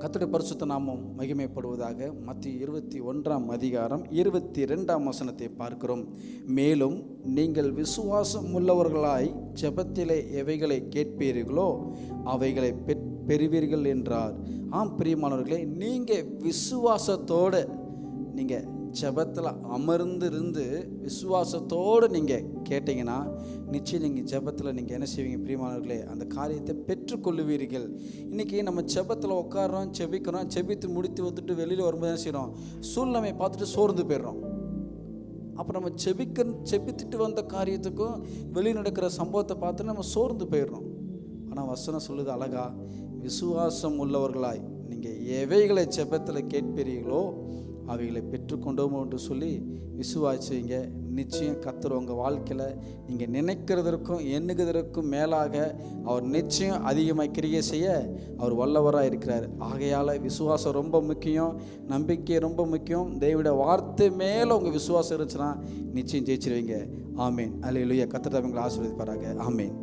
கர்த்தருடைய பரிசுத்த நாமம் மகிமைப்படுவதாக. மத்திய 21 பார்க்கிறோம். மேலும் நீங்கள் விசுவாசம் உள்ளவர்களாய் ஜெபத்திலே எவைகளை கேட்பீர்களோ அவைகளை பெறுவீர்கள் என்றார். ஆம் பிரியமானவர்களே, நீங்கள் விசுவாசத்தோடு நீங்கள் ஜெபத்தில் அமர்ந்திருந்து விசுவாசத்தோடு நீங்கள் கேட்டிங்கன்னா நிச்சயம் நீங்கள் ஜெபத்தில் நீங்கள் என்ன செய்வீங்க பிரியமானவர்களே, அந்த காரியத்தை பெற்றுக்கொள்ளுவீர்கள். இன்றைக்கி நம்ம ஜெபத்தில் உட்காரோம், செபித்து முடித்து வந்துட்டு வெளியில் வரும்போது என்ன செய்கிறோம், சூழ்நிலையை பார்த்துட்டு சோர்ந்து போயிடுறோம். அப்போ நம்ம செபித்துட்டு வந்த காரியத்துக்கும் வெளியில் நடக்கிற சம்பவத்தை பார்த்துட்டு நம்ம சோர்ந்து போயிடுறோம். ஆனால் வசனம் சொல்லுது அழகா, விசுவாசம் உள்ளவர்களாய் நீங்கள் எவைகளை ஜெபத்தில் கேட்பீர்களோ அவைகளை பெற்றுக்கொண்டோமோ என்று சொல்லி விசுவாசிங்க. நிச்சயம் கர்த்தர் உங்கள் வாழ்க்கையில் நீங்கள் நினைக்கிறதற்கும் எண்ணுகிறதற்கும் மேலாக அவர் நிச்சயம் அதிகமாக கிரியை செய்ய அவர் வல்லவராக இருக்கிறார். ஆகையால் விசுவாசம் ரொம்ப முக்கியம், நம்பிக்கை ரொம்ப முக்கியம். தேவனுடைய வார்த்தை மேலே உங்கள் விசுவாசம் இருந்துச்சுன்னா நிச்சயம் ஜெயிச்சிருவீங்க. ஆமேன். அல்லேலூயா. கர்த்தர் உங்களை ஆசீர்வதிப்பாராக. ஆமேன்.